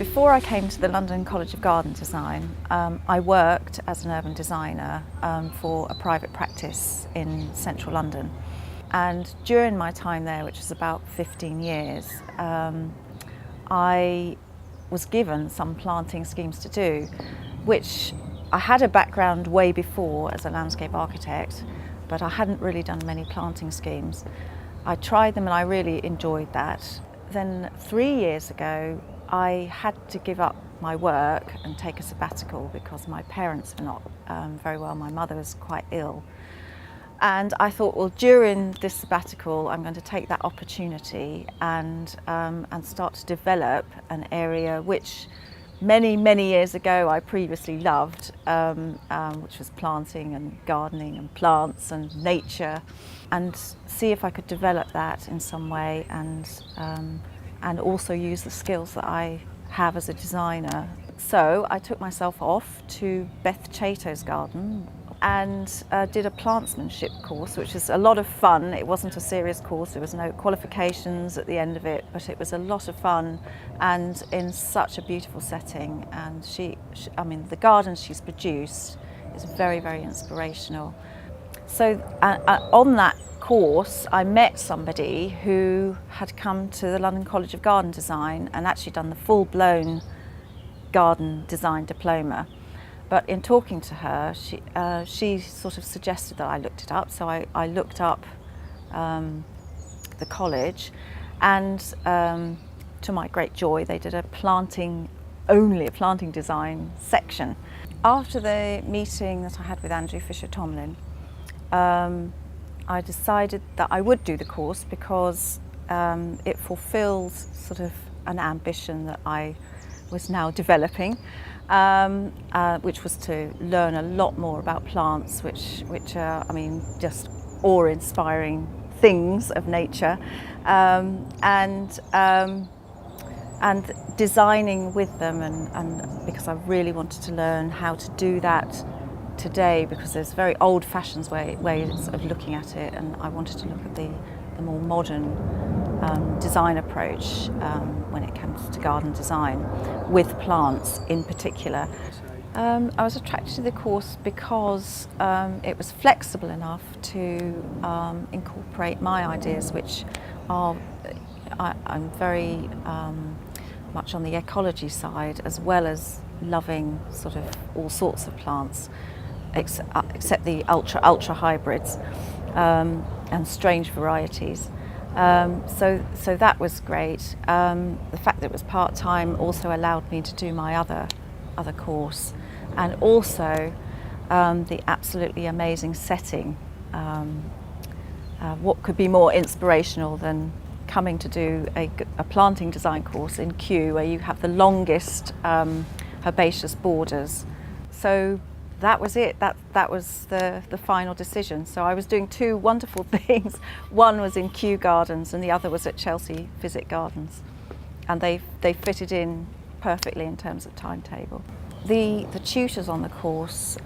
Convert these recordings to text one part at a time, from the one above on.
Before I came to the London College of Garden Design, I worked as an urban designer for a private practice in central London. And during my time there, which was about 15 years, I was given some planting schemes to do, which I had a background way before as a landscape architect, but I hadn't really done many planting schemes. I tried them and I really enjoyed that. Then 3 years ago, I had to give up my work and take a sabbatical because my parents were not very well. My mother was quite ill. And I thought, well, during this sabbatical, I'm going to take that opportunity and start to develop an area which many years ago I previously loved, which was planting and gardening and plants and nature, and see if I could develop that in some way and also use the skills that I have as a designer. So I took myself off to Beth Chato's garden and did a plantsmanship course, which is a lot of fun. It wasn't a serious course, there was no qualifications at the end of it, but it was a lot of fun and in such a beautiful setting. And I mean, the gardens she's produced is very inspirational. So on that course, I met somebody who had come to the London College of Garden Design and actually done the full-blown Garden Design Diploma. But in talking to her, she sort of suggested that I looked it up. So I looked up the college, and to my great joy, they did only a planting design section. After the meeting that I had with Andrew Fisher-Tomlin, I decided that I would do the course because it fulfilled sort of an ambition that I was now developing, which was to learn a lot more about plants, which are, I mean, just awe-inspiring things of nature, and designing with them, and because I really wanted to learn how to do that today, because there's very old-fashioned ways of looking at it, and I wanted to look at the more modern design approach when it comes to garden design, with plants in particular. I was attracted to the course because it was flexible enough to incorporate my ideas, which are, I'm very much on the ecology side, as well as loving sort of all sorts of plants, except the ultra hybrids and strange varieties. So that was great. The fact that it was part-time also allowed me to do my other course, and also the absolutely amazing setting. What could be more inspirational than coming to do a planting design course in Kew, where you have the longest herbaceous borders. So that was it. That was the final decision. So I was doing two wonderful things. One was in Kew Gardens and the other was at Chelsea Physic Gardens, and they fitted in perfectly in terms of timetable. The tutors on the course,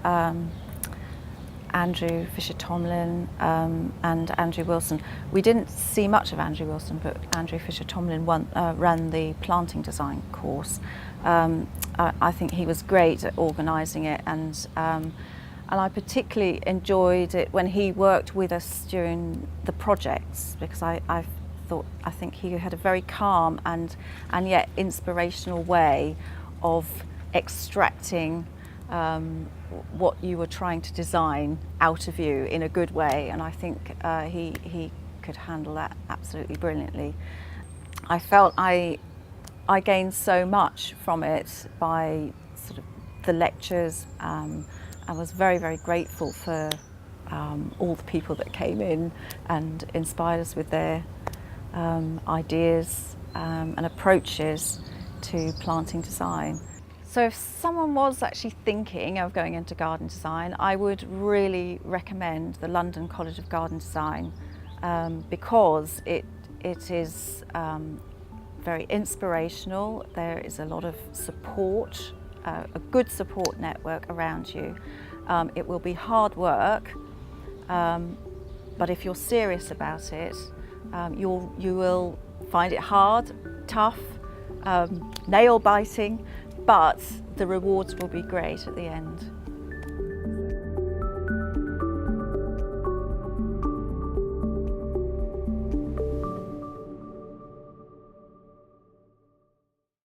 Andrew Fisher-Tomlin and Andrew Wilson. We didn't see much of Andrew Wilson, but Andrew Fisher-Tomlin ran the planting design course. I think he was great at organising it, and I particularly enjoyed it when he worked with us during the projects, because I think he had a very calm and yet inspirational way of extracting what you were trying to design out of you in a good way, and I think he could handle that absolutely brilliantly. I felt I gained so much from it by sort of the lectures. I was very grateful for all the people that came in and inspired us with their ideas and approaches to planting design. So if someone was actually thinking of going into garden design, I would really recommend the London College of Garden Design, because it is very inspirational. There is a lot of support, a good support network around you. It will be hard work, but if you're serious about it, you will find it hard, tough, nail biting, but the rewards will be great at the end.